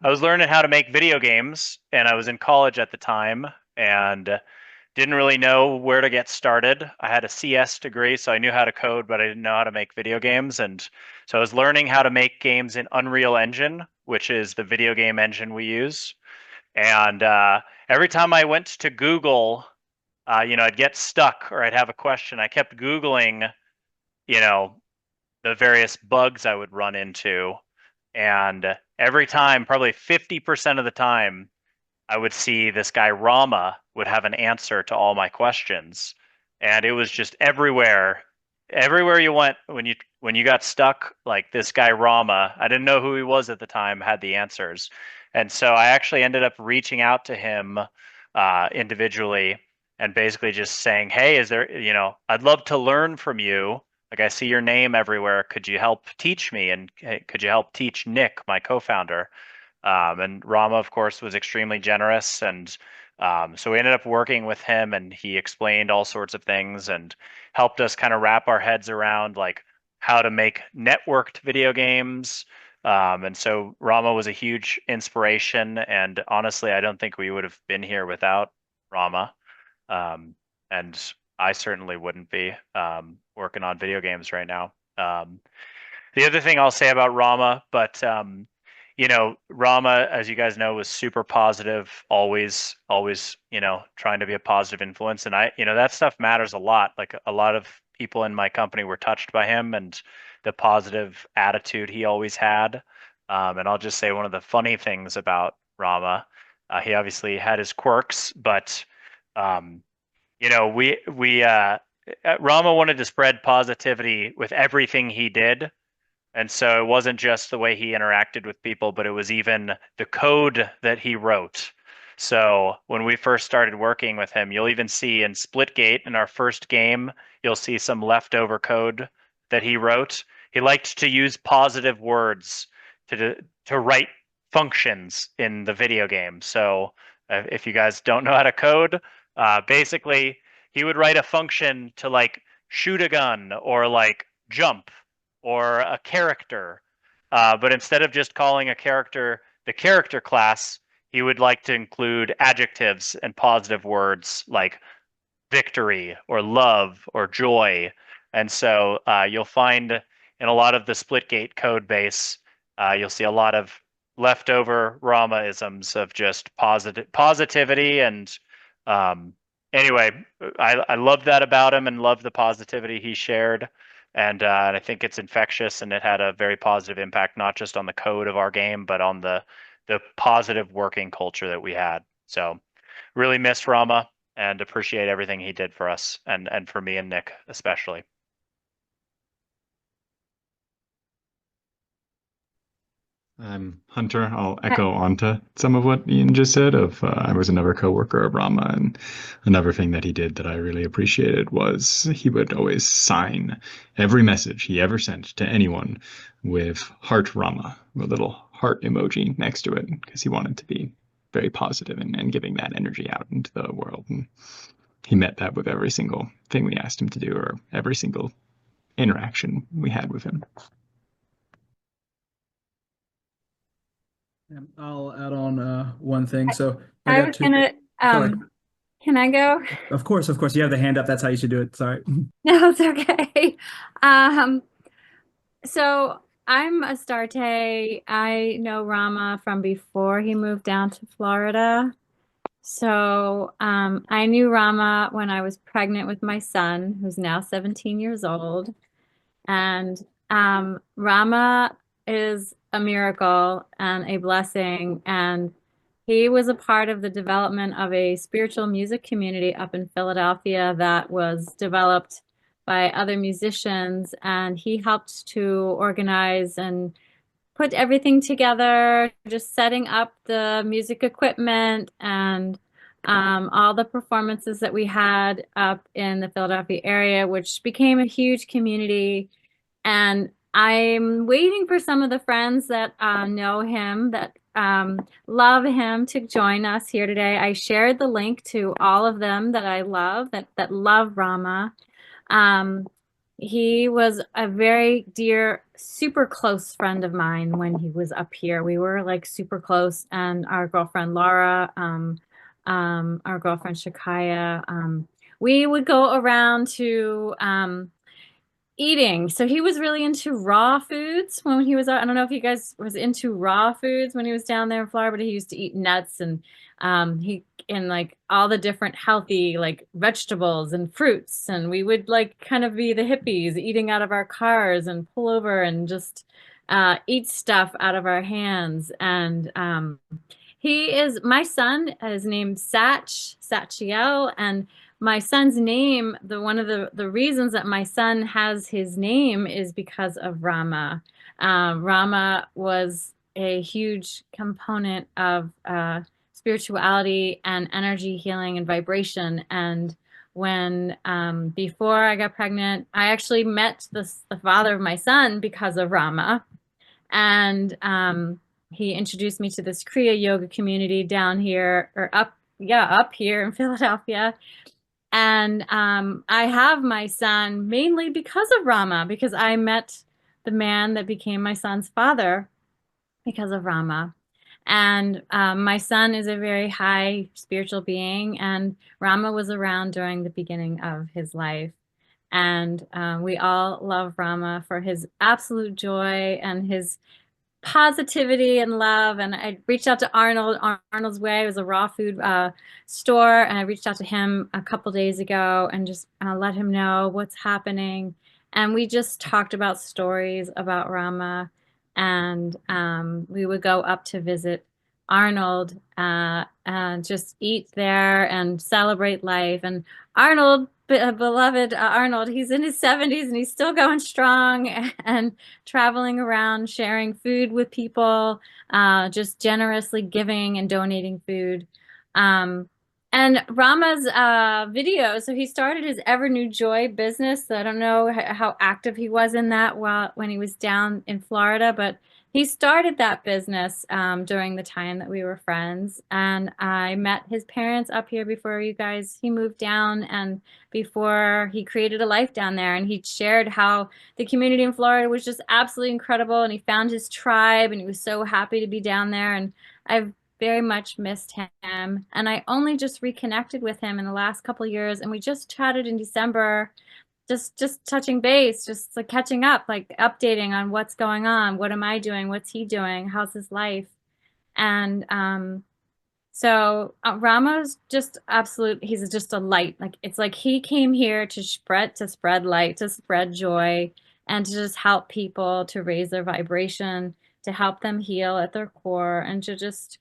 I was learning how to make video games, and I was in college at the time, and didn't really know where to get started. I had a CS degree, so I knew how to code, but I didn't know how to make video games. And so I was learning how to make games in Unreal Engine, which is the video game engine we use. And every time I went to Google, I'd get stuck or I'd have a question. I kept Googling, you know, the various bugs I would run into. And every time, probably 50% of the time, I would see this guy Rama would have an answer to all my questions. And it was just everywhere. Everywhere you went when you got stuck, like this guy Rama, I didn't know who he was at the time, had the answers. And so I actually ended up reaching out to him individually and basically just saying, "Hey, is there, I'd love to learn from you. Like I see your name everywhere. Could you help teach me? And hey, could you help teach Nick, my co-founder?" And Rama, of course, was extremely generous. And so we ended up working with him, and he explained all sorts of things and helped us kind of wrap our heads around like how to make networked video games. And so Rama was a huge inspiration. And honestly, I don't think we would have been here without Rama. And I certainly wouldn't be working on video games right now. The other thing I'll say about Rama, but Rama, as you guys know, was super positive, always, trying to be a positive influence. And that stuff matters a lot. Like a lot of people in my company were touched by him and the positive attitude he always had. And I'll just say one of the funny things about Rama, he obviously had his quirks, but Rama wanted to spread positivity with everything he did. And so it wasn't just the way he interacted with people, but it was even the code that he wrote. So when we first started working with him, you'll even see in Splitgate in our first game, you'll see some leftover code that he wrote. He liked to use positive words to write functions in the video game. So if you guys don't know how to code, basically he would write a function to like shoot a gun or like jump or a character. But instead of just calling a character the character class, he would like to include adjectives and positive words like victory or love or joy. And so you'll find in a lot of the Splitgate code base, you'll see a lot of leftover Rama-isms of just positivity. And anyway, I love that about him and love the positivity he shared. And I think it's infectious, and it had a very positive impact, not just on the code of our game, but on the positive working culture that we had. So really miss Rama and appreciate everything he did for us and for me and Nick especially. I'm Hunter. I'll echo onto some of what Ian just said. I was another coworker of Rama, and another thing that he did that I really appreciated was he would always sign every message he ever sent to anyone with Heart Rama, a little heart emoji next to it, because he wanted to be very positive and giving that energy out into the world. And he met that with every single thing we asked him to do, or every single interaction we had with him. I'll add on one thing. So I was gonna, can I go? Of course. You have the hand up. That's how you should do it. Sorry. No, it's okay. So I'm Astarte. I know Rama from before he moved down to Florida. So I knew Rama when I was pregnant with my son, who's now 17 years old. And Rama is a miracle and a blessing. And he was a part of the development of a spiritual music community up in Philadelphia that was developed by other musicians. And he helped to organize and put everything together, just setting up the music equipment and all the performances that we had up in the Philadelphia area, which became a huge community. And I'm waiting for some of the friends that know him, that love him, to join us here today. I shared the link to all of them that I love, that love Rama. Um, he was a very dear, super close friend of mine when he was up here. We were like super close, and our girlfriend Laura, our girlfriend Shakaya, we would go around to eating. So he was really into raw foods when he was out. I don't know if you guys was into raw foods when he was down there in Florida, but he used to eat nuts and he and like all the different healthy like vegetables and fruits. And we would like kind of be the hippies eating out of our cars and pull over and just eat stuff out of our hands. And he is my son is named Satchiel, and my son's name, one of the reasons that my son has his name is because of Rama. Rama was a huge component of spirituality and energy healing and vibration. And when before I got pregnant, I actually met the father of my son because of Rama. And he introduced me to this Kriya yoga community down here, or up here in Philadelphia. And I have my son mainly because of Rama, because I met the man that became my son's father because of Rama. And my son is a very high spiritual being, and Rama was around during the beginning of his life. And we all love Rama for his absolute joy and his positivity and love. And I reached out to Arnold's Way. It was a raw food store, and I reached out to him a couple days ago and just let him know what's happening. And we just talked about stories about Rama, and we would go up to visit Arnold and just eat there and celebrate life. And Arnold, beloved Arnold, he's in his 70s and he's still going strong and traveling around, sharing food with people, just generously giving and donating food. And Rama's video, so he started his Ever New Joy business. So I don't know how active he was in that when he was down in Florida, but he started that business during the time that we were friends. And I met his parents up here before he moved down, and before he created a life down there. And he shared how the community in Florida was just absolutely incredible, and he found his tribe, and he was so happy to be down there. And I've very much missed him. And I only just reconnected with him in the last couple of years, and we just chatted in December, just touching base, just like catching up, like updating on what's going on. What am I doing? What's he doing? How's his life? And so Rama's just he's just a light. Like it's like he came here to spread light, to spread joy, and to just help people to raise their vibration, to help them heal at their core, and to just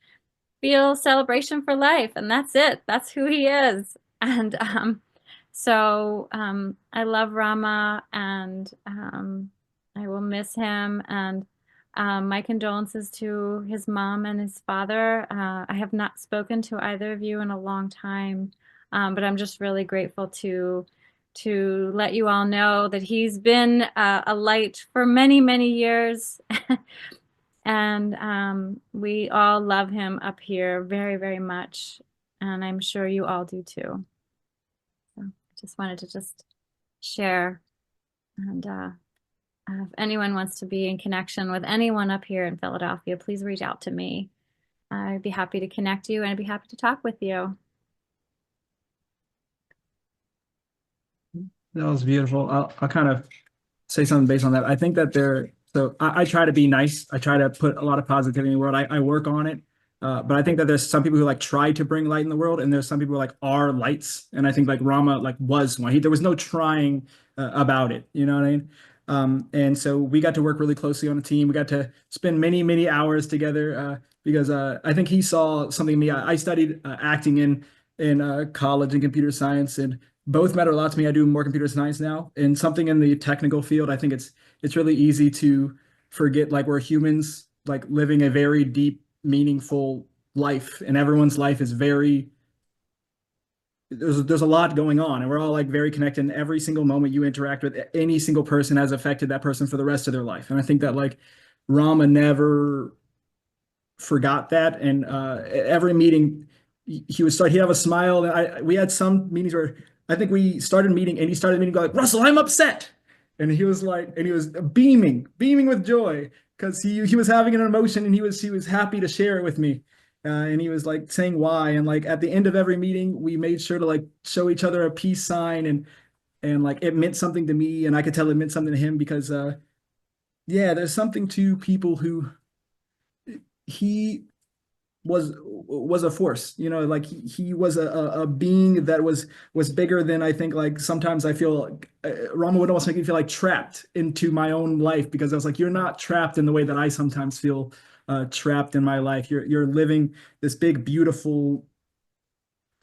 feel celebration for life. And that's it. That's who he is. And so I love Rama, and I will miss him. And my condolences to his mom and his father. I have not spoken to either of you in a long time, but I'm just really grateful to let you all know that he's been a light for many, many years. And we all love him up here very, very much. And I'm sure you all do too. So I just wanted to just share. And if anyone wants to be in connection with anyone up here in Philadelphia, please reach out to me. I'd be happy to connect you, and I'd be happy to talk with you. That was beautiful. I'll kind of say something based on that. I think that so I try to be nice. I try to put a lot of positivity in the world. I work on it. But I think that there's some people who like try to bring light in the world, and there's some people who like are lights. And I think like Rama like was one. There was no trying about it. You know what I mean? And so we got to work really closely on a team. We got to spend many, many hours together because I think he saw something in me. I studied acting in college and computer science, and both matter a lot to me. I do more computer science now, and something in the technical field. I think it's really easy to forget like we're humans, like living a very deep, meaningful life, and everyone's life is very there's a lot going on, and we're all like very connected, and every single moment you interact with any single person has affected that person for the rest of their life. And I think that like Rama never forgot that. And every meeting he'd have a smile. And we had some meetings where I think we started meeting and he started meeting going like, Russell, I'm upset. And he was like, and he was beaming with joy because he was having an emotion, and he was happy to share it with me. And he was like saying why. And like at the end of every meeting, we made sure to like show each other a peace sign, and like it meant something to me, and I could tell it meant something to him because yeah, there's something to people who he was a force, you know, like he was a being that was bigger than I think. Like sometimes I feel like, Rama would almost make me feel like trapped into my own life, because I was like, you're not trapped in the way that I sometimes feel trapped in my life. You're living this big beautiful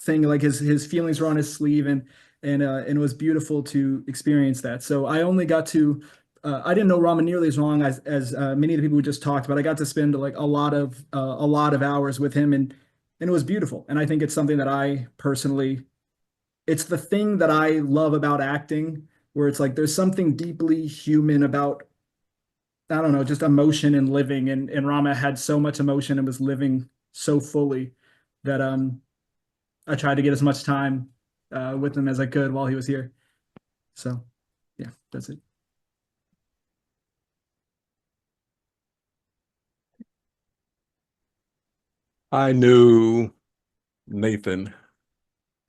thing. Like his feelings were on his sleeve, and it was beautiful to experience that. So I only got to I didn't know Rama nearly as long as many of the people we just talked about. I got to spend like a lot of hours with him, and it was beautiful. And I think it's something that I personally, it's the thing that I love about acting, where it's like there's something deeply human about, I don't know, just emotion and living. And Rama had so much emotion and was living so fully that I tried to get as much time with him as I could while he was here. So yeah, that's it. I knew Nathan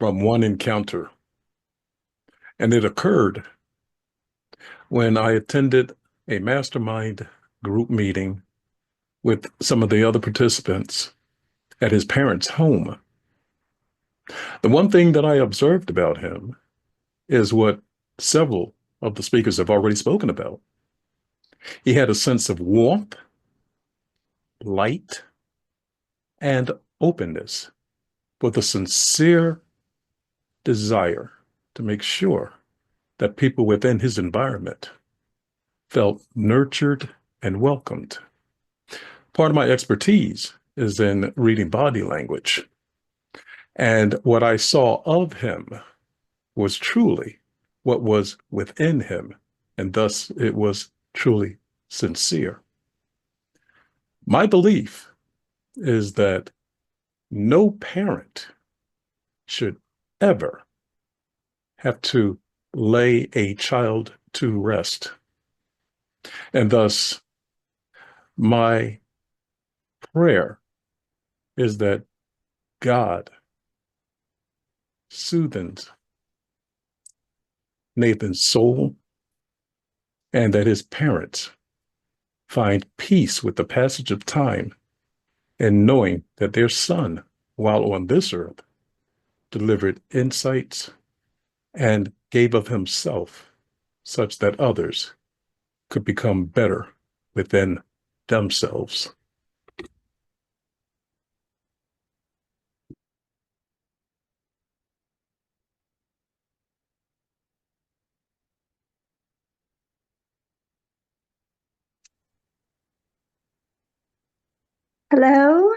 from one encounter, and it occurred when I attended a mastermind group meeting with some of the other participants at his parents' home. The one thing that I observed about him is what several of the speakers have already spoken about. He had a sense of warmth, light, and openness, with a sincere desire to make sure that people within his environment felt nurtured and welcomed. Part of my expertise is in reading body language. And what I saw of him was truly what was within him, and thus it was truly sincere. My belief is that no parent should ever have to lay a child to rest. And thus, my prayer is that God soothes Nathan's soul, and that his parents find peace with the passage of time and knowing that their son, while on this earth, delivered insights and gave of himself such that others could become better within themselves. Hello,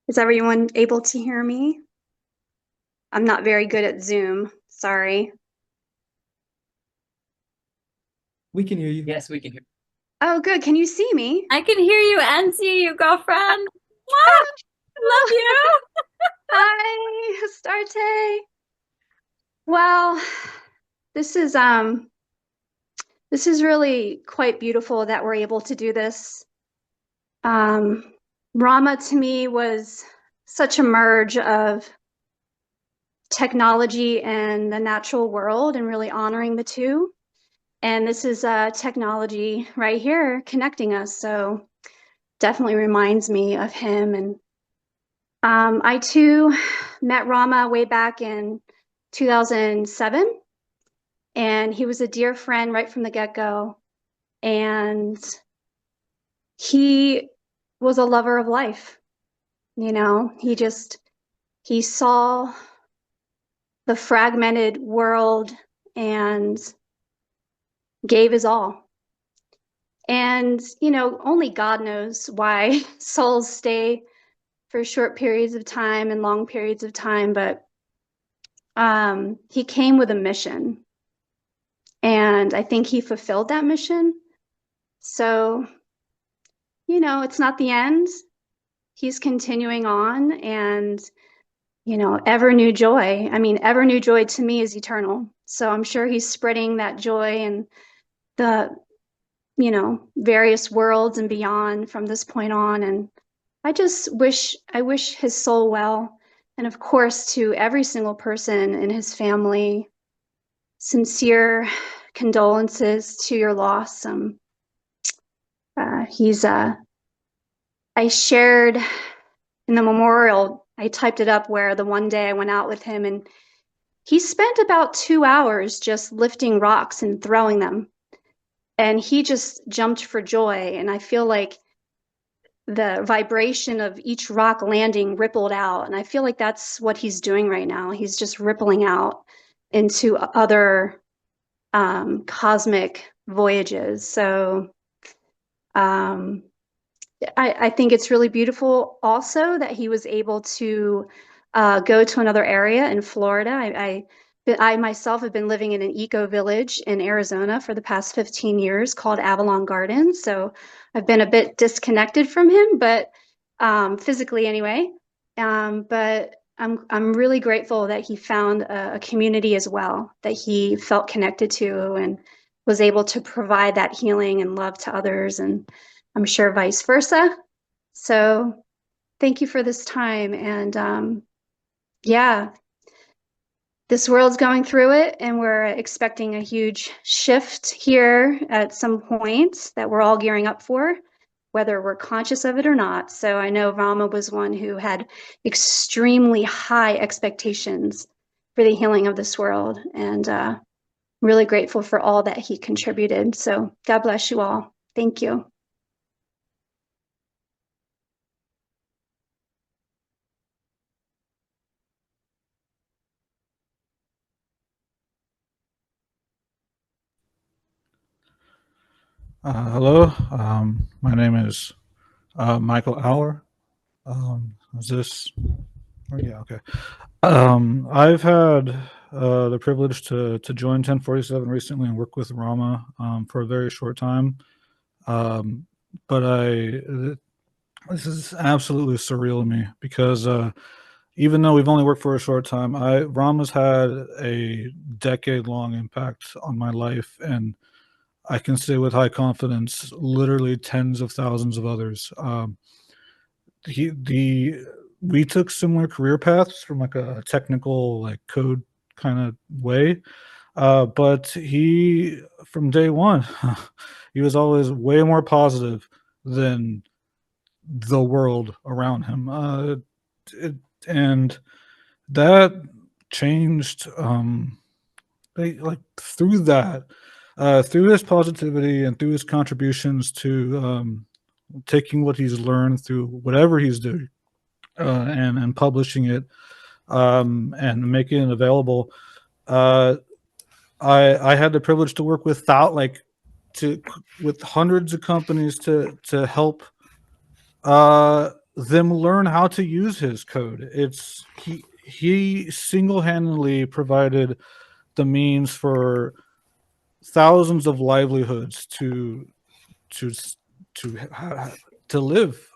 is everyone able to hear me? I'm not very good at Zoom, sorry. We can hear you. Yes, we can hear. Oh, good, can you see me? I can hear you and see you, girlfriend. Mwah! Love you. Hi, Astarte. Well, this is really quite beautiful that we're able to do this. Rama to me was such a merge of technology and the natural world, and really honoring the two. And this is technology right here connecting us. So definitely reminds me of him. And I too met Rama way back in 2007, and he was a dear friend right from the get-go. And he was a lover of life. You know, he saw the fragmented world and gave his all. And, you know, only God knows why souls stay for short periods of time and long periods of time, but he came with a mission. And I think he fulfilled that mission. So, you know, it's not the end. He's continuing on, and, you know, ever new joy. I mean, ever new joy to me is eternal. So I'm sure he's spreading that joy in the, you know, various worlds and beyond from this point on. And I wish his soul well. And of course, to every single person in his family, sincere condolences to your loss. I shared in the memorial, I typed it up where the one day I went out with him, and he spent about 2 hours just lifting rocks and throwing them. And he just jumped for joy. And I feel like the vibration of each rock landing rippled out. And I feel like that's what he's doing right now. He's just rippling out into other cosmic voyages. So I think it's really beautiful also that he was able to go to another area in Florida. I myself have been living in an eco village in Arizona for the past 15 years called Avalon Gardens. So I've been a bit disconnected from him, but physically anyway. But I'm really grateful that he found a community as well that he felt connected to and was able to provide that healing and love to others, and I'm sure vice versa. So thank you for this time. And yeah, this world's going through it, and we're expecting a huge shift here at some point that we're all gearing up for, whether we're conscious of it or not. So I know Rama was one who had extremely high expectations for the healing of this world, and really grateful for all that he contributed. So God bless you all. Thank you. Hello, my name is Michael Auer. Is this? Oh, yeah, okay. I've had the privilege to join 1047 recently and work with Rama for a very short time. But this is absolutely surreal to me because even though we've only worked for a short time, Rama's had a decade-long impact on my life, and I can say with high confidence, literally tens of thousands of others. We took similar career paths from like a technical, like code kind of way, but he, from day one, he was always way more positive than the world around him, and that changed. Like through that. Through his positivity and through his contributions to taking what he's learned through whatever he's doing and publishing it and making it available. I had the privilege to work with with hundreds of companies to help them learn how to use his code. He single-handedly provided the means for thousands of livelihoods to live,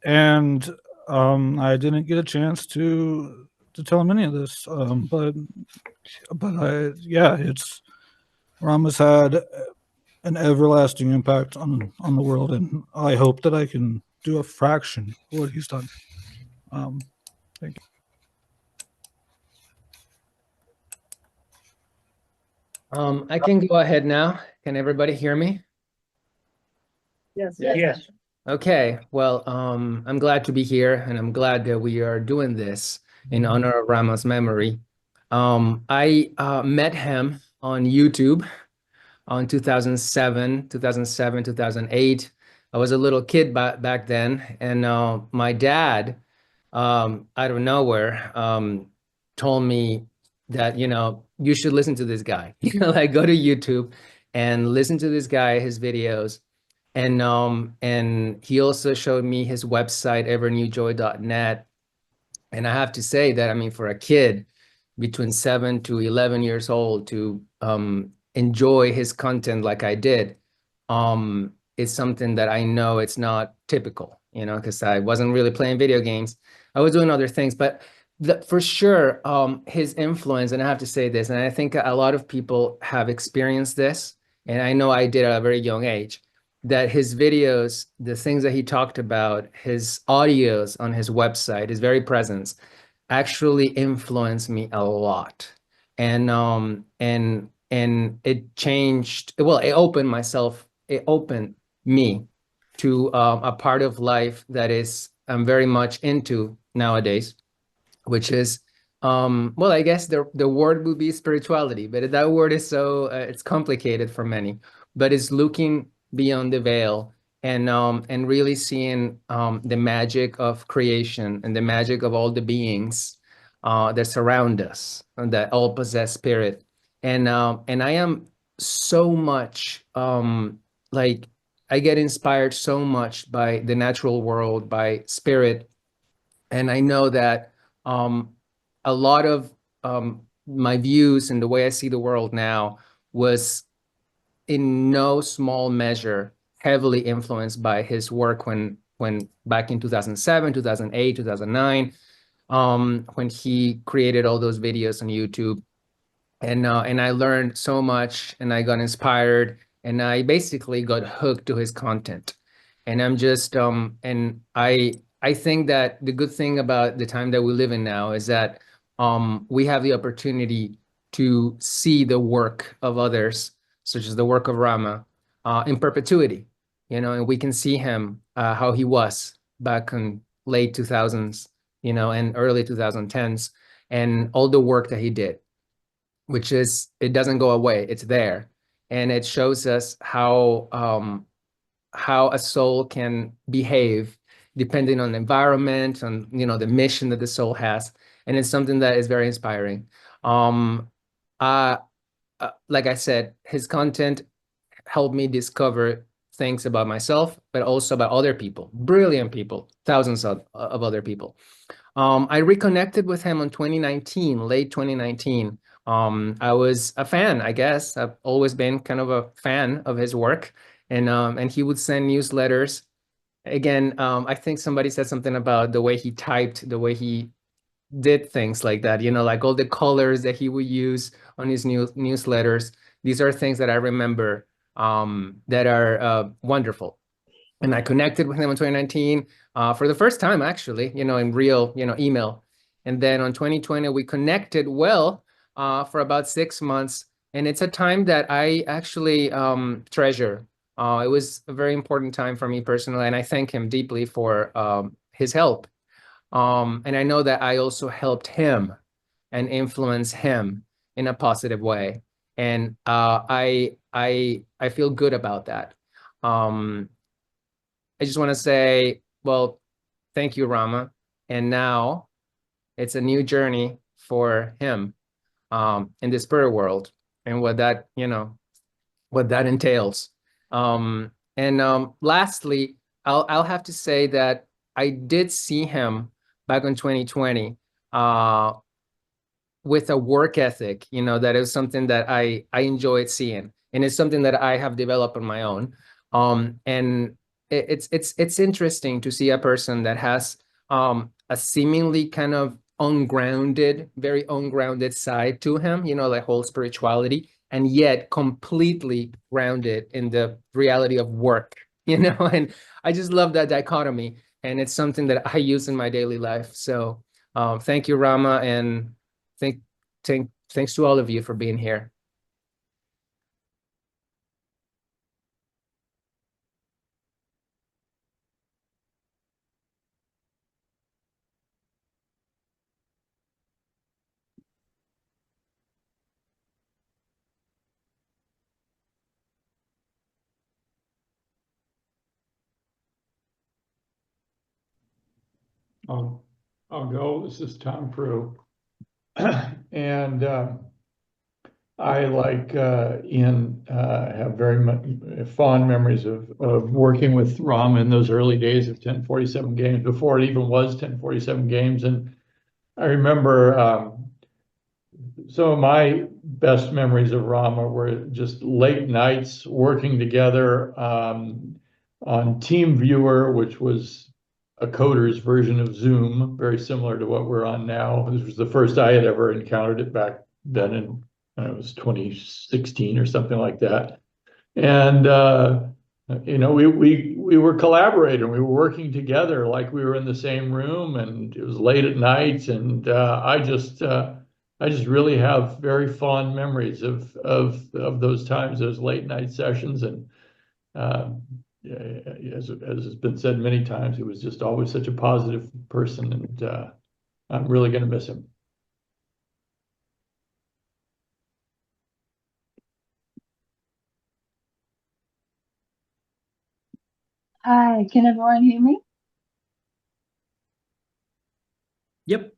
and I didn't get a chance to tell him any of this, but it's Rama's had an everlasting impact on the world, and I hope that I can do a fraction of what he's done. Thank you. I can go ahead now. Can everybody hear me? Yes. Yes. Okay, well, I'm glad to be here, and I'm glad that we are doing this in honor of Rama's memory. I met him on YouTube on 2007, 2008. I was a little kid back then, and my dad, out of nowhere, told me that, you should listen to this guy. Like go to YouTube and listen to this guy, his videos. And he also showed me his website, evernewjoy.net. And I have to say that, I mean, for a kid between 7 to 11 years old to enjoy his content like I did, it's something that I know it's not typical, because I wasn't really playing video games. I was doing other things, but for sure, his influence, and I have to say this, and I think a lot of people have experienced this, and I know I did at a very young age, that his videos, the things that he talked about, his audios on his website, his very presence, actually influenced me a lot. And it changed, well, it opened me to a part of life that I'm very much into nowadays, which is well, I guess the word would be spirituality, but that word is so it's complicated for many, but it's looking beyond the veil and really seeing the magic of creation and the magic of all the beings that surround us and that all possess spirit. And I am so much like I get inspired so much by the natural world, by spirit. And I know that a lot of my views and the way I see the world now was in no small measure heavily influenced by his work when back in 2007, 2008, 2009, when he created all those videos on YouTube. And I learned so much, and I got inspired, and I basically got hooked to his content. And I'm just and I think that the good thing about the time that we live in now is that we have the opportunity to see the work of others, such as the work of Rama, in perpetuity, and we can see him how he was back in late 2000s, and early 2010s, and all the work that he did, which is, it doesn't go away, it's there. And it shows us how a soul can behave depending on the environment, on the mission that the soul has, and it's something that is very inspiring. Uh, like I said, his content helped me discover things about myself, but also about other people, brilliant people, thousands of other people. I reconnected with him in 2019, late 2019. I was a fan, I guess. I've always been kind of a fan of his work, and he would send newsletters. Again, I think somebody said something about the way he typed, the way he did things like that, like all the colors that he would use on his newsletters. These are things that I remember that are wonderful. And I connected with him in 2019 for the first time, actually, in real, email. And then on 2020, we connected well for about 6 months. And it's a time that I actually treasure. It was a very important time for me personally, and I thank him deeply for his help. And I know that I also helped him and influenced him in a positive way. And I feel good about that. I just want to say, well, thank you, Rama. And now it's a new journey for him in the spirit world and what that, what that entails. And lastly, I'll have to say that I did see him back in 2020 with a work ethic, that is something that I enjoyed seeing. And it's something that I have developed on my own. And it's interesting to see a person that has a seemingly kind of very ungrounded side to him, like whole spirituality, and yet completely grounded in the reality of work, and I just love that dichotomy. And it's something that I use in my daily life. So thank you, Rama, and thanks to all of you for being here. I'll go. This is Tom Prue. And I, like Ian, have very much fond memories of working with Rama in those early days of 1047 games, before it even was 1047 games. And I remember some of my best memories of Rama were just late nights working together on TeamViewer, which was a coder's version of Zoom, very similar to what we're on now. This was the first I had ever encountered it back then, and it was 2016 or something like that. And we were collaborating. We were working together like we were in the same room, and it was late at night. And I just really have very fond memories of those times, those late night sessions. And as has been said many times, he was just always such a positive person, and I'm really going to miss him. Hi, can everyone hear me? Yep.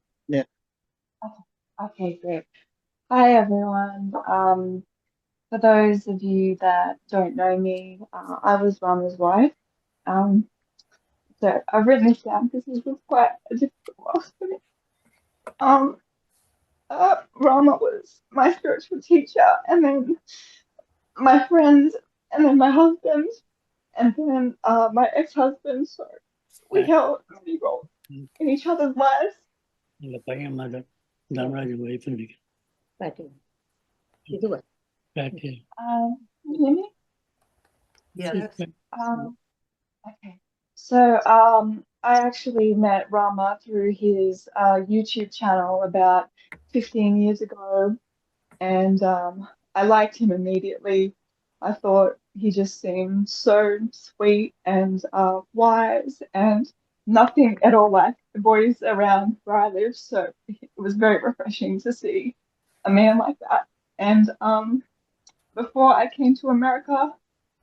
Okay, great. Hi, everyone. For those of you that don't know me, I was Rama's wife. So I've written this down because this was quite a difficult loss for me. Rama was my spiritual teacher, and then my friend, and then my husband, and then my ex-husband. So we held many roles in each other's lives. Can you hear me? Yes. Okay. So I actually met Rama through his YouTube channel about 15 years ago, and I liked him immediately. I thought he just seemed so sweet and wise, and nothing at all like the boys around where I live. So it was very refreshing to see a man like that. And before I came to America,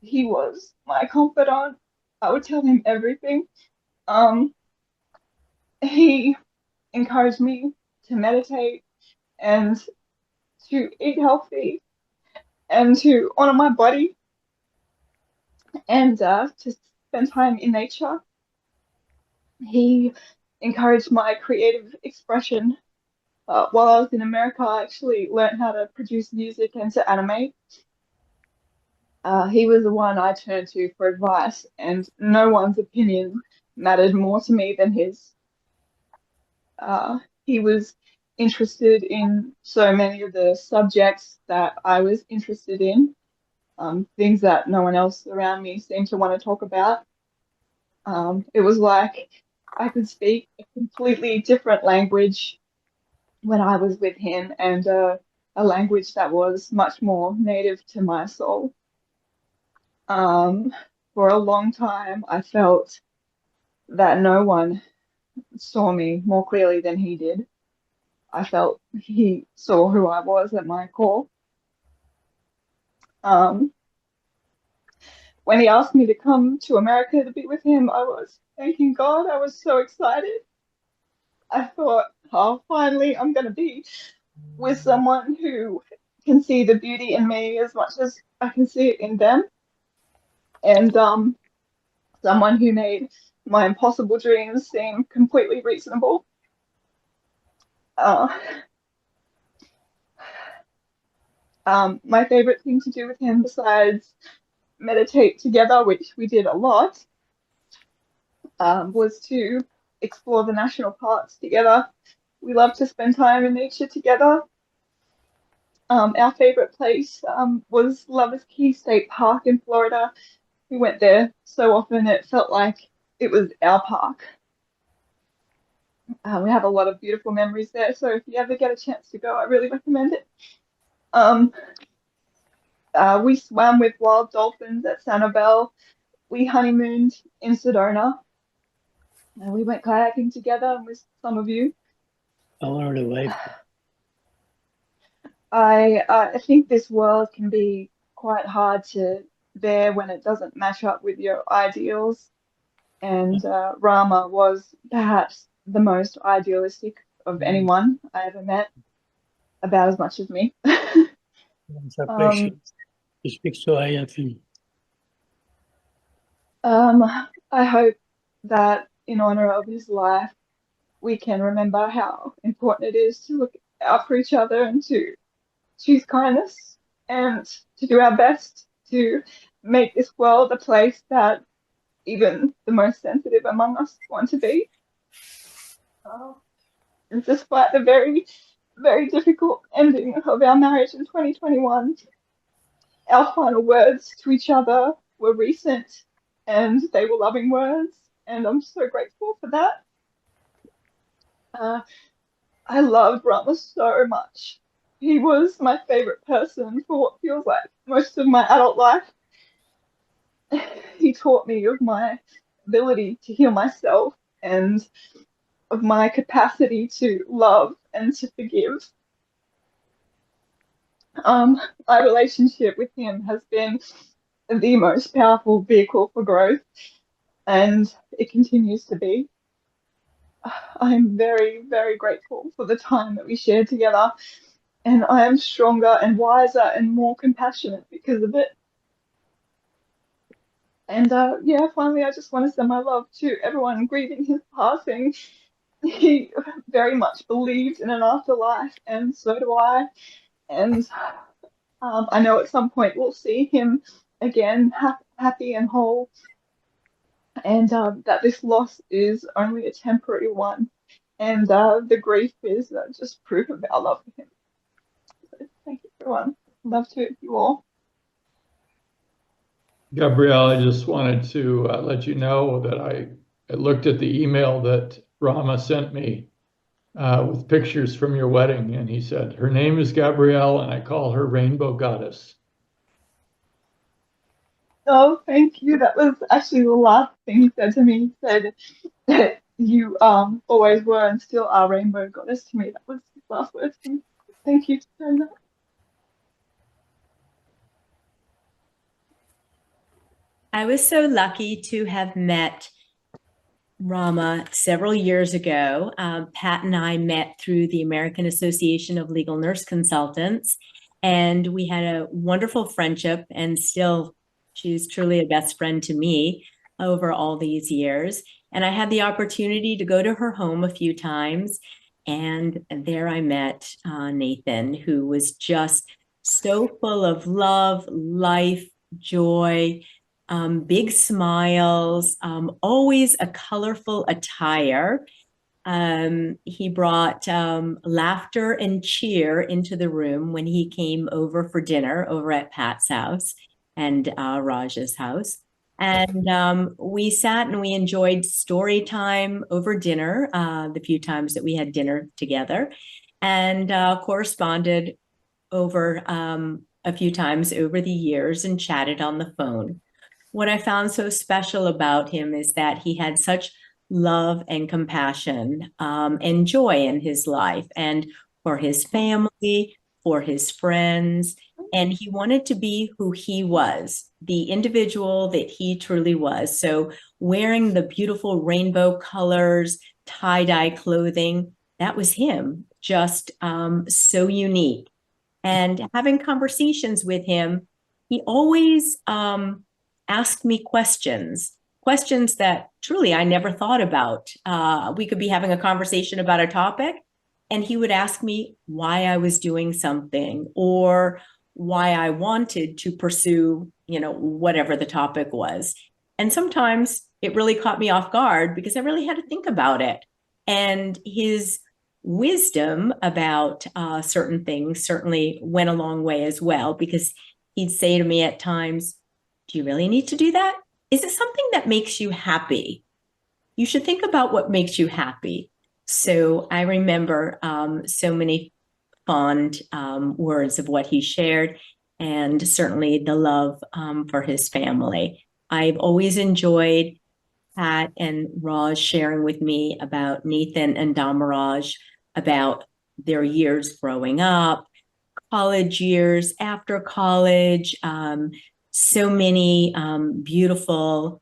he was my confidant. I would tell him everything. He encouraged me to meditate and to eat healthy and to honor my body and to spend time in nature. He encouraged my creative expression. While I was in America, I actually learned how to produce music and to animate. He was the one I turned to for advice, and no one's opinion mattered more to me than his. He was interested in so many of the subjects that I was interested in, things that no one else around me seemed to want to talk about. It was like I could speak a completely different language when I was with him, and a language that was much more native to my soul. For a long time, I felt that no one saw me more clearly than he did. I felt he saw who I was at my core. When he asked me to come to America to be with him, I was thanking God. I was so excited. I thought, oh, finally, I'm going to be with someone who can see the beauty in me as much as I can see it in them. And someone who made my impossible dreams seem completely reasonable. My favorite thing to do with him, besides meditate together, which we did a lot, was to explore the national parks together. We love to spend time in nature together. Our favorite place was Lovers Key State Park in Florida. We went there so often it felt like it was our park. We have a lot of beautiful memories there, so if you ever get a chance to go, I really recommend it. We swam with wild dolphins at Sanibel. We honeymooned in Sedona. And we went kayaking together with some of you. I think this world can be quite hard to bear when it doesn't match up with your ideals. And Rama was perhaps the most idealistic of anyone I ever met, about as much as me. It's a pleasure to speak to I think. I hope that in honor of his life, we can remember how important it is to look out for each other and to choose kindness and to do our best to make this world a place that even the most sensitive among us want to be. And despite the very, very difficult ending of our marriage in 2021, our final words to each other were recent and they were loving words, and I'm so grateful for that. I loved Rama so much. He was my favorite person for what feels like most of my adult life. He taught me of my ability to heal myself and of my capacity to love and to forgive. My relationship with him has been the most powerful vehicle for growth, and it continues to be. I'm very, very grateful for the time that we shared together, and I am stronger and wiser and more compassionate because of it. And yeah, finally, I just want to send my love to everyone grieving his passing. He very much believed in an afterlife, and so do I. And I know at some point we'll see him again, happy and whole, and that this loss is only a temporary one, and the grief is just proof of our love for him. So thank you, everyone. Love to you all. Gabrielle, I just wanted to let you know that I looked at the email that Rama sent me with pictures from your wedding, and he said, her name is Gabrielle, and I call her Rainbow Goddess. Oh, thank you. That was actually the last thing he said to me. He said that you always were and still are Rainbow Goddess to me. That was his last words to me. Thank you so much. I was so lucky to have met Rama several years ago. Pat and I met through the American Association of Legal Nurse Consultants, and we had a wonderful friendship, and still she's truly a best friend to me over all these years. And I had the opportunity to go to her home a few times, and there I met Nathan, who was just so full of love, life, joy, big smiles, always a colorful attire. He brought laughter and cheer into the room when he came over for dinner over at Pat's house and Raj's house. And we sat and we enjoyed story time over dinner, the few times that we had dinner together, and corresponded over a few times over the years and chatted on the phone. What I found so special about him is that he had such love and compassion and joy in his life, and for his family, for his friends. And he wanted to be who he was, the individual that he truly was. So wearing the beautiful rainbow colors, tie-dye clothing, that was him, just so unique. And having conversations with him, he always asked me questions that truly I never thought about. We could be having a conversation about a topic, and he would ask me why I was doing something or why I wanted to pursue, whatever the topic was. And sometimes it really caught me off guard because I really had to think about it. And his wisdom about certain things certainly went a long way as well, because he'd say to me at times, do you really need to do that? Is it something that makes you happy? You should think about what makes you happy. So I remember so many fond words of what he shared, and certainly the love for his family. I've always enjoyed Pat and Raj sharing with me about Nathan and Damaraj, about their years growing up, college years, after college, so many beautiful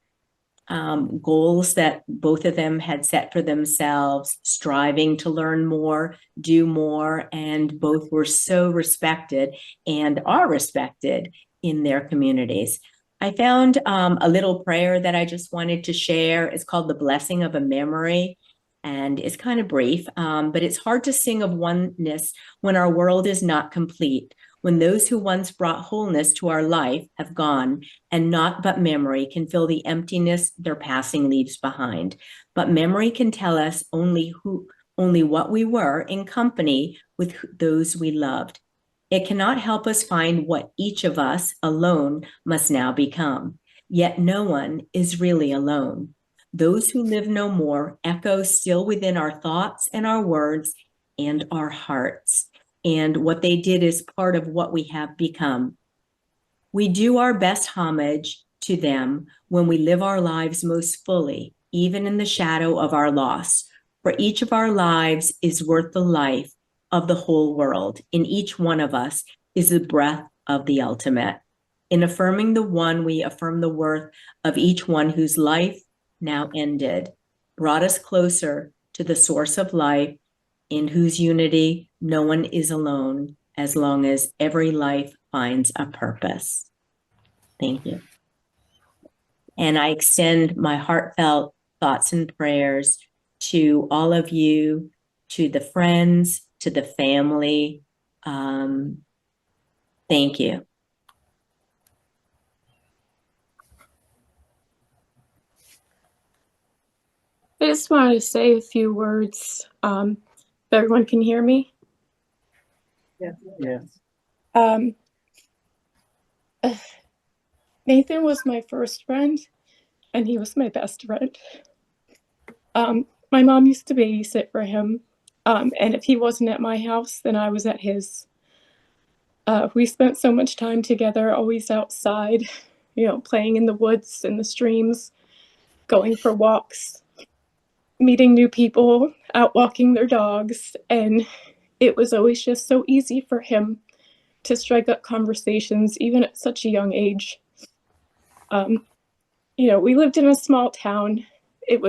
goals that both of them had set for themselves, striving to learn more, do more, and both were so respected and are respected in their communities. I found a little prayer that I just wanted to share. It's called The Blessing of a Memory, and it's kind of brief, but it's hard to sing of oneness when our world is not complete, when those who once brought wholeness to our life have gone, and naught but memory can fill the emptiness their passing leaves behind. But memory can tell us only what we were in company with those we loved. It cannot help us find what each of us alone must now become. Yet no one is really alone. Those who live no more echo still within our thoughts and our words and our hearts. And what they did is part of what we have become. We do our best homage to them when we live our lives most fully, even in the shadow of our loss. For each of our lives is worth the life of the whole world. In each one of us is the breath of the ultimate. In affirming the one, we affirm the worth of each one whose life now ended, brought us closer to the source of life, in whose unity no one is alone, as long as every life finds a purpose. Thank you. And I extend my heartfelt thoughts and prayers to all of you, to the friends, to the family. Thank you. I just wanted to say a few words. If everyone can hear me. Yeah. Yes. Nathan was my first friend, and he was my best friend. My mom used to babysit for him, and if he wasn't at my house, then I was at his. We spent so much time together, always outside, playing in the woods and the streams, going for walks, meeting new people, out walking their dogs, and it was always just so easy for him to strike up conversations, even at such a young age. We lived in a small town. There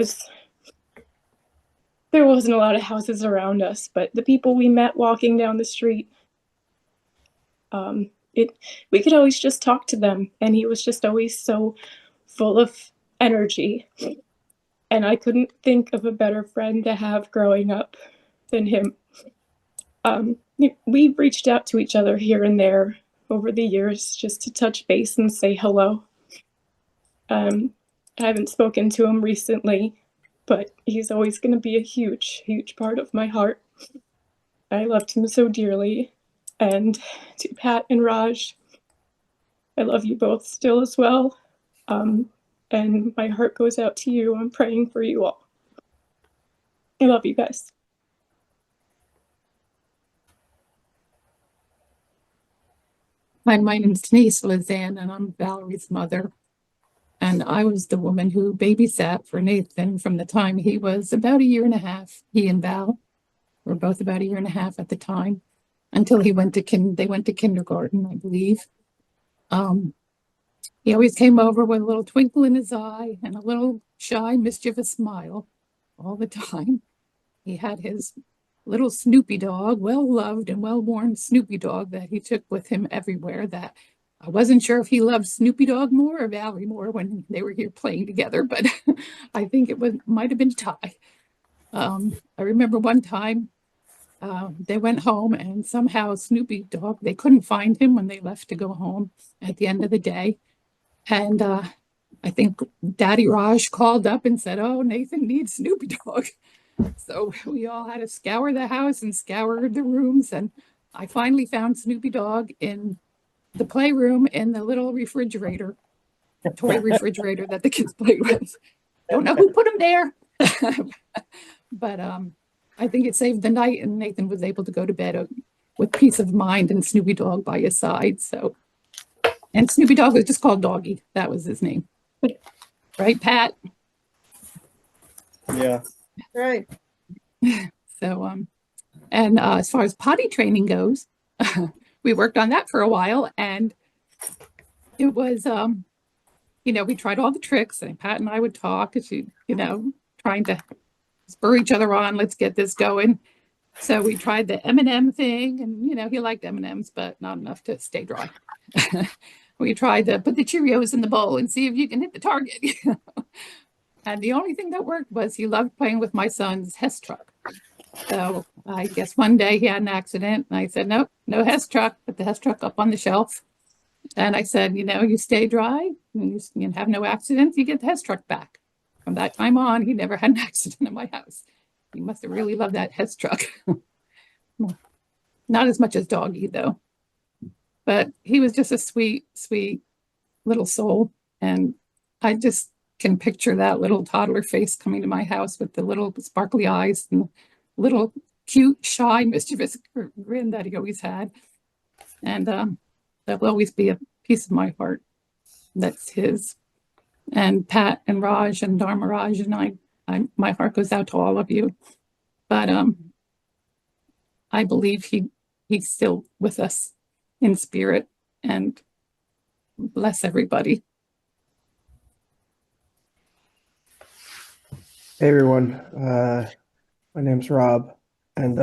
wasn't a lot of houses around us, but the people we met walking down the street, we could always just talk to them, and he was just always so full of energy. And I couldn't think of a better friend to have growing up than him. We reached out to each other here and there over the years just to touch base and say hello. I haven't spoken to him recently, but he's always going to be a huge, huge part of my heart. I loved him so dearly. And to Pat and Raj, I love you both still as well. And my heart goes out to you. I'm praying for you all. I love you guys. My name's Denise Lizanne, and I'm Valerie's mother. And I was the woman who babysat for Nathan from the time he was about a year and a half. He and Val were both about a year and a half at the time, until they went to kindergarten, I believe. He always came over with a little twinkle in his eye and a little shy, mischievous smile all the time. He had his little Snoopy dog, well-loved and well-worn Snoopy dog that he took with him everywhere. That I wasn't sure if he loved Snoopy dog more or Valerie more when they were here playing together, but I think might have been a tie. I remember one time they went home, and somehow Snoopy dog, they couldn't find him when they left to go home at the end of the day. And I think Daddy Raj called up and said, "Oh, Nathan needs Snoopy dog." So we all had to scour the house and scour the rooms. And I finally found Snoopy dog in the playroom in the little refrigerator, the toy refrigerator that the kids played with. Don't know who put him there. But I think it saved the night, and Nathan was able to go to bed with peace of mind and Snoopy dog by his side. So, and Snoopy dog was just called Doggy. That was his name. Right, Pat? Yeah. Right. So, and as far as potty training goes, we worked on that for a while, and it was, we tried all the tricks, and Pat and I would talk as trying to spur each other on. Let's get this going. So we tried the M&M thing, and he liked M&Ms, but not enough to stay dry. We tried to put the Cheerios in the bowl and see if you can hit the target. And the only thing that worked was he loved playing with my son's Hess truck. So I guess one day he had an accident, and I said, nope, no Hess truck. Put the Hess truck up on the shelf. And I said, you stay dry, and you have no accidents, you get the Hess truck back. From that time on, he never had an accident in my house. He must have really loved that Hess truck. Not as much as Doggy, though. But he was just a sweet, sweet little soul. And I just can picture that little toddler face coming to my house with the little sparkly eyes and little cute, shy, mischievous grin that he always had. And that will always be a piece of my heart that's his. And Pat and Raj and Dharmaraj and I, my heart goes out to all of you. But I believe he's still with us in spirit, and bless everybody. Hey everyone, my name's Rob, and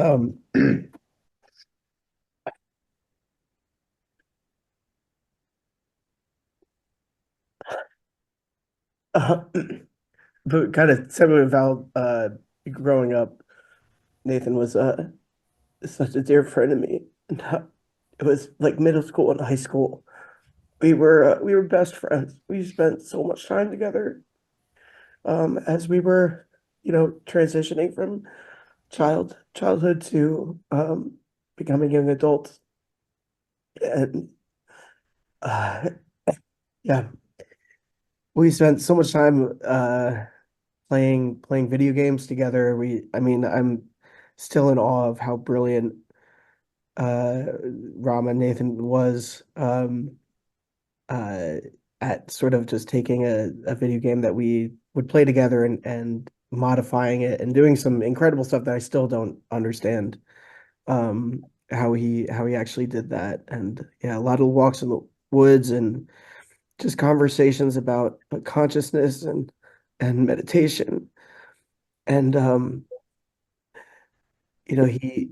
but kind of similar to Val, growing up, Nathan was such a dear friend to me, and it was like middle school and high school. We were best friends. We spent so much time together, as we were, transitioning from childhood to becoming young adults, and yeah, we spent so much time playing video games together. I'm still in awe of how brilliant Rama and Nathan was at sort of just taking a video game that we would play together and modifying it and doing some incredible stuff that I still don't understand how he actually did that. And yeah, a lot of walks in the woods and just conversations about consciousness and meditation. And he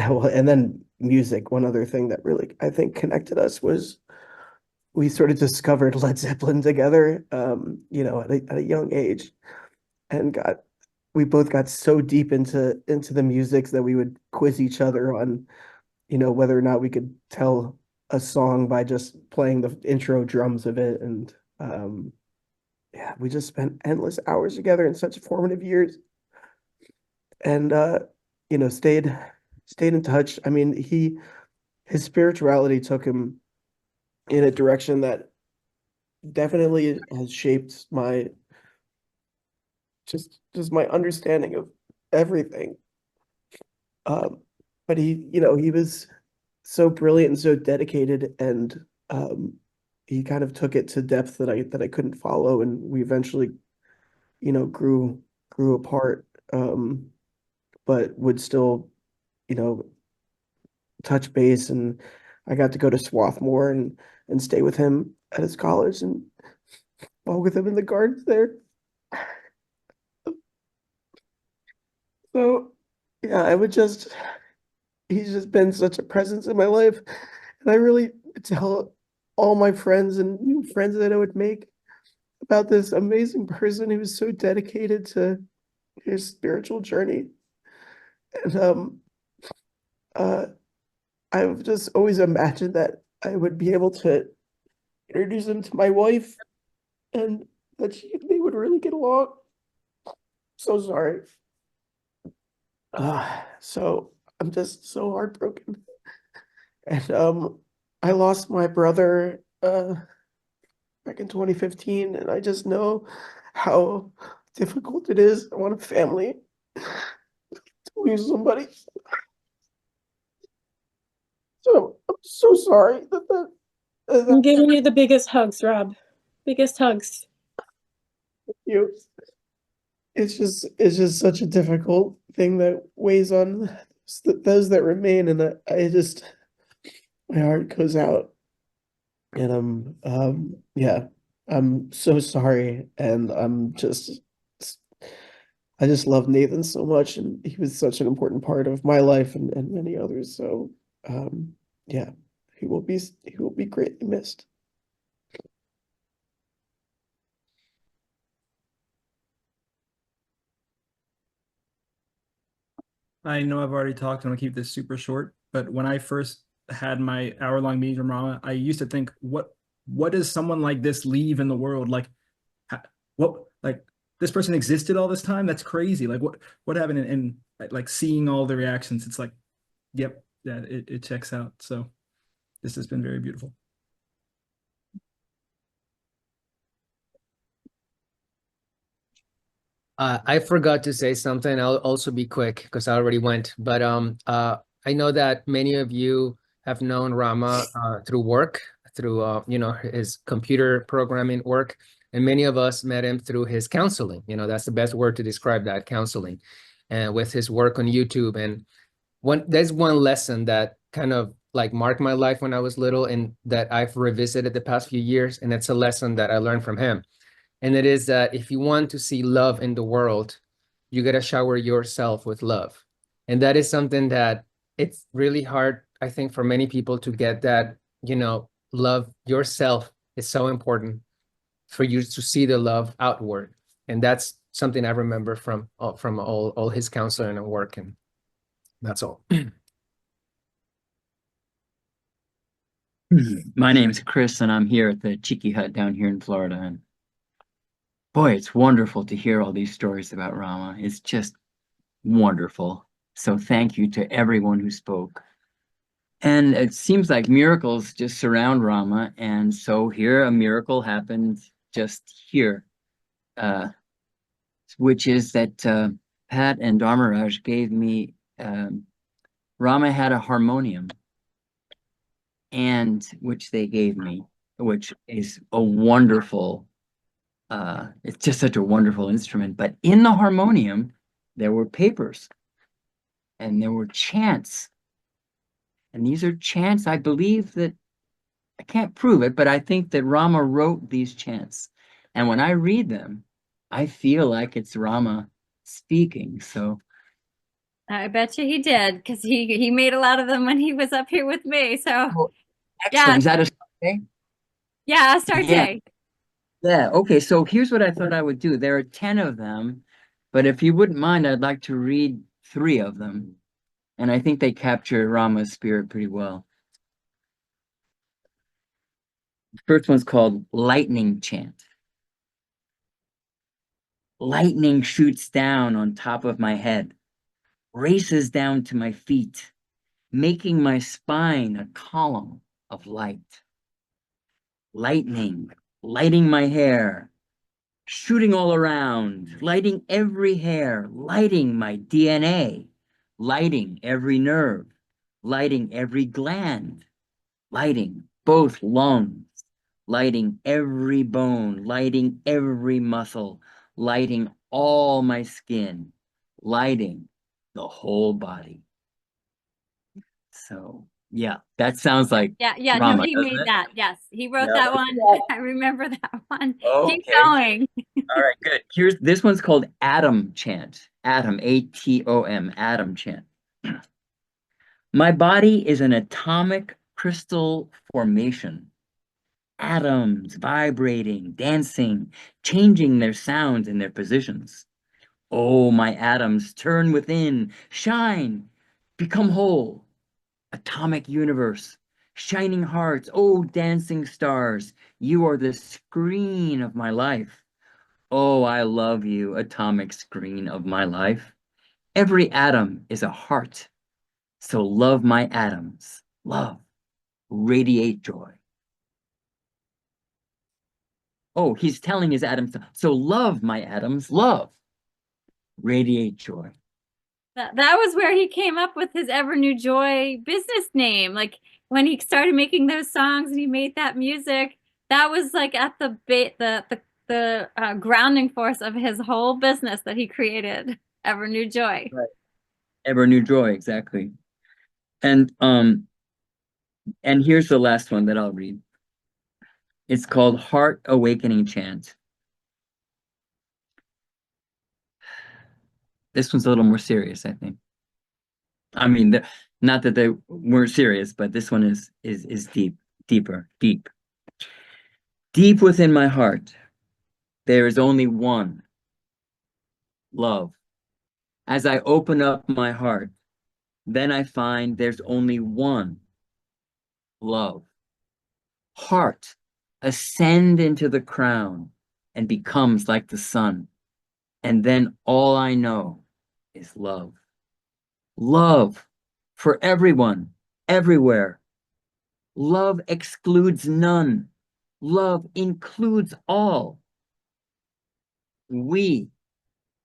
well, and then music. One other thing that really I think connected us was we sort of discovered Led Zeppelin together, at a young age, and we both got so deep into the music that we would quiz each other on, whether or not we could tell a song by just playing the intro drums of it. And yeah, we just spent endless hours together in such formative years, and stayed in touch. I mean, his spirituality took him in a direction that definitely has shaped my just my understanding of everything. But he was so brilliant and so dedicated, and he kind of took it to depth that I couldn't follow, and we eventually, grew apart, but would still, touch base. And I got to go to Swarthmore and stay with him at his college and walk with him in the gardens there. So yeah, he's just been such a presence in my life. And I really tell all my friends and new friends that I would make about this amazing person who was so dedicated to his spiritual journey. And I've just always imagined that I would be able to introduce him to my wife and that they would really get along. So sorry. So I'm just so heartbroken. And I lost my brother back in 2015, and I just know how difficult it is on a family to lose somebody. So I'm so sorry I'm giving you the biggest hugs, Rob. Biggest hugs. Thank you. It's just such a difficult thing that weighs on those that remain, and I just, my heart goes out. And yeah, I'm so sorry, and I just love Nathan so much, and he was such an important part of my life and many others. So, yeah, he will be greatly missed. I know I've already talked, and I'll keep this super short, but when I first had my hour-long meeting from Rama, I used to think, what does someone like this leave in the world? Like, what, like, this person existed all this time? That's crazy. Like, what happened? And like seeing all the reactions, it's like, yep, yeah, it checks out. So this has been very beautiful. I forgot to say something. I'll also be quick because I already went. But I know that many of you have known Rama through work, through his computer programming work, and many of us met him through his counseling. That's the best word to describe that, counseling, and with his work on YouTube. And there's one lesson that kind of like marked my life when I was little, and that I've revisited the past few years, and it's a lesson that I learned from him. And it is that if you want to see love in the world, you got to shower yourself with love. And that is something that it's really hard, I think, for many people to get that, love yourself is so important for you to see the love outward. And that's something I remember from all his counseling and work. And that's all. My name's Chris, and I'm here at the Cheeky Hut down here in Florida. And boy, it's wonderful to hear all these stories about Rama. It's just wonderful. So thank you to everyone who spoke. And it seems like miracles just surround Rama. And so here a miracle happened just here, which is that Pat and Dharmaraj gave me, Rama had a harmonium, and which they gave me, which is a wonderful, it's just such a wonderful instrument. But in the harmonium, there were papers and there were chants. And these are chants, I believe that, I can't prove it, but I think that Rama wrote these chants. And when I read them, I feel like it's Rama speaking. So I bet you he did, because he made a lot of them when he was up here with me. So excellent. yeah, Is that a okay? yeah, Astarte. Yeah. Yeah. Okay. So here's what I thought I would do. There are 10 of them, but if you wouldn't mind, I'd like to read 3 of them. And I think they capture Rama's spirit pretty well. The first one's called Lightning Chant. Lightning shoots down on top of my head, races down to my feet, making my spine a column of light. Lightning, lighting my hair, shooting all around, lighting every hair, lighting my DNA, lighting every nerve, lighting every gland, lighting both lungs, lighting every bone, lighting every muscle, lighting all my skin, lighting the whole body. So, yeah, that sounds like Yeah, no, Rama, he doesn't made it? that. Yes, he wrote Yeah. that one. I remember that one. Keep Okay. going. All right, good. This one's called Atom Chant. Atom, A-T-O-M, Atom Chant. My body is an atomic crystal formation. Atoms vibrating, dancing, changing their sounds and their positions. Oh, my atoms, turn within, shine, become whole. Atomic universe, shining hearts, oh, dancing stars, you are the screen of my life. Oh, I love you, atomic screen of my life. Every atom is a heart. So love my atoms. Love. Radiate joy. Oh, he's telling his atoms. So love my atoms. Love. Radiate joy. That was where he came up with his Ever New Joy business name. Like when he started making those songs and he made that music, that was like at the grounding force of his whole business that he created, Ever New Joy. Right. Ever New Joy, exactly. And here's the last one that I'll read. It's called Heart Awakening Chant. This one's a little more serious, I think. I mean, not that they weren't serious, but this one is deep, deep. Deep within my heart, there is only one, love. As I open up my heart, then I find there's only one, love. Heart, ascend into the crown and becomes like the sun. And then all I know is love. Love for everyone, everywhere. Love excludes none. Love includes all. We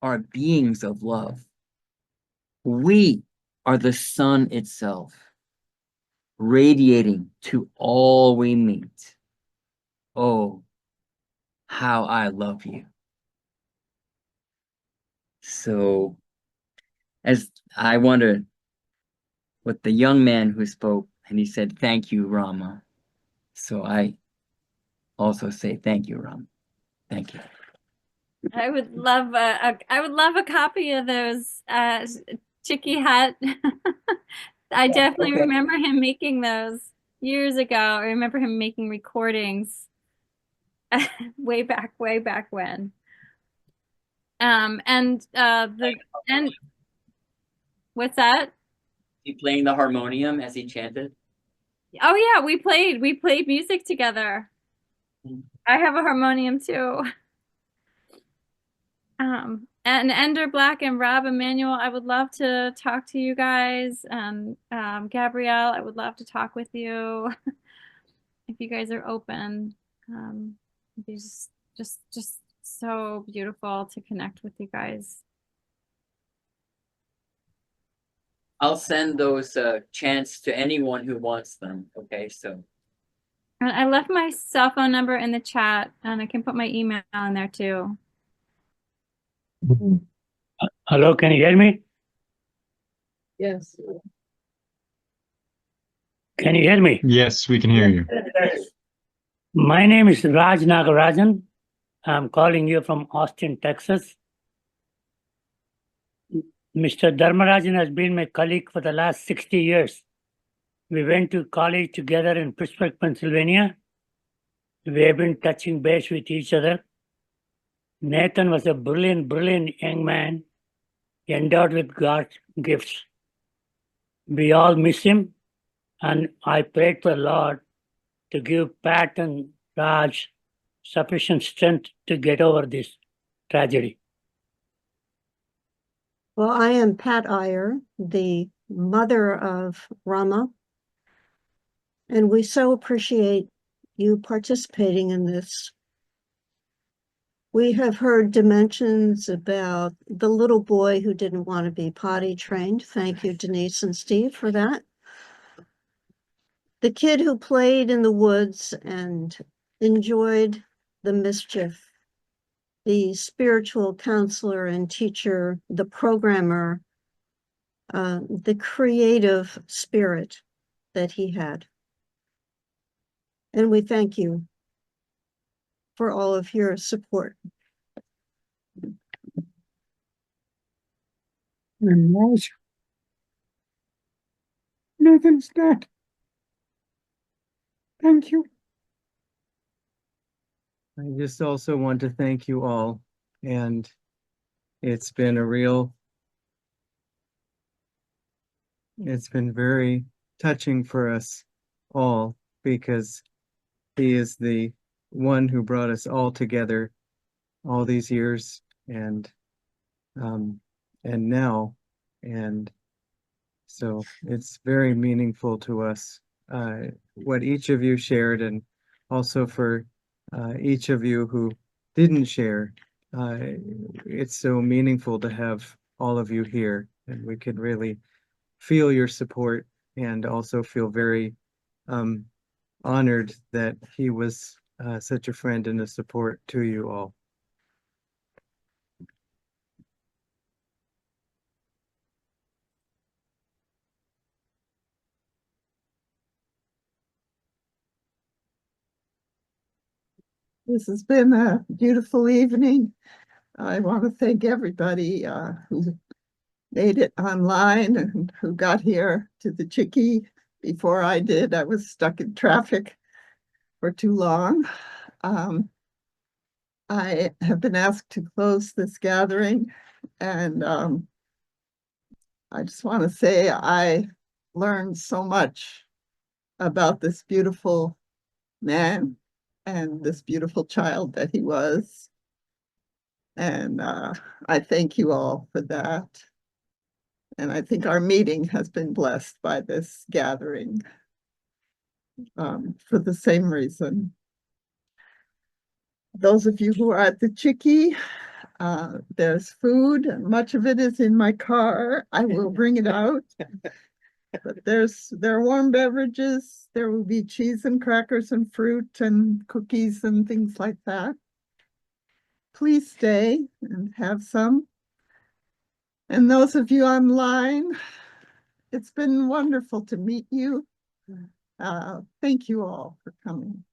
are beings of love. We are the sun itself, radiating to all we meet. Oh, how I love you. So, as I wonder what the young man who spoke, and he said, "Thank you, Rama." So I also say, "Thank you, Rama." Thank you. I would love a copy of those Chicky Hut. I definitely Okay. remember him making those years ago. I remember him making recordings way back when. And what's that? He playing the harmonium as he chanted? Oh yeah, we played music together. I have a harmonium too. And Ender Black and Rob Emmanuel, I would love to talk to you guys. And Gabrielle, I would love to talk with you if you guys are open. It'd be just so beautiful to connect with you guys. I'll send those chants to anyone who wants them. Okay, so. And I left my cell phone number in the chat, and I can put my email in there too. Hello, can you hear me? Yes. Can you hear me? Yes, we can hear you. My name is Raj Nagarajan. I'm calling you from Austin, Texas. Mr. Dharmarajan has been my colleague for the last 60 years. We went to college together in Pittsburgh, Pennsylvania. We have been touching base with each other. Nathan was a brilliant young man, endowed with God's gifts. We all miss him, and I prayed for the Lord to give Pat and Raj sufficient strength to get over this tragedy. Well, I am Pat Iyer, the mother of Rama, and we so appreciate you participating in this. We have heard dimensions about the little boy who didn't want to be potty trained. Thank you, Denise and Steve, for that. The kid who played in the woods and enjoyed the mischief. The spiritual counselor and teacher, the programmer, the creative spirit that he had. And we thank you for all of your support. Nathan's dead. Thank you. I just also want to thank you all, and it's been very touching for us all, because he is the one who brought us all together all these years and now, and so it's very meaningful to us what each of you shared, and also for each of you who didn't share. It's so meaningful to have all of you here, and we could really feel your support, and also feel very honored that he was such a friend and a support to you all. This has been a beautiful evening. I want to thank everybody who made it online and who got here to the Chickie before I did. I was stuck in traffic for too long. I have been asked to close this gathering, and I just want to say I learned so much about this beautiful man and this beautiful child that he was. And I thank you all for that. And I think our meeting has been blessed by this gathering for the same reason. Those of you who are at the Chickie, there's food, and much of it is in my car. I will bring it out. But there are warm beverages. There will be cheese and crackers and fruit and cookies and things like that. Please stay and have some. And those of you online, it's been wonderful to meet you. Thank you all for coming.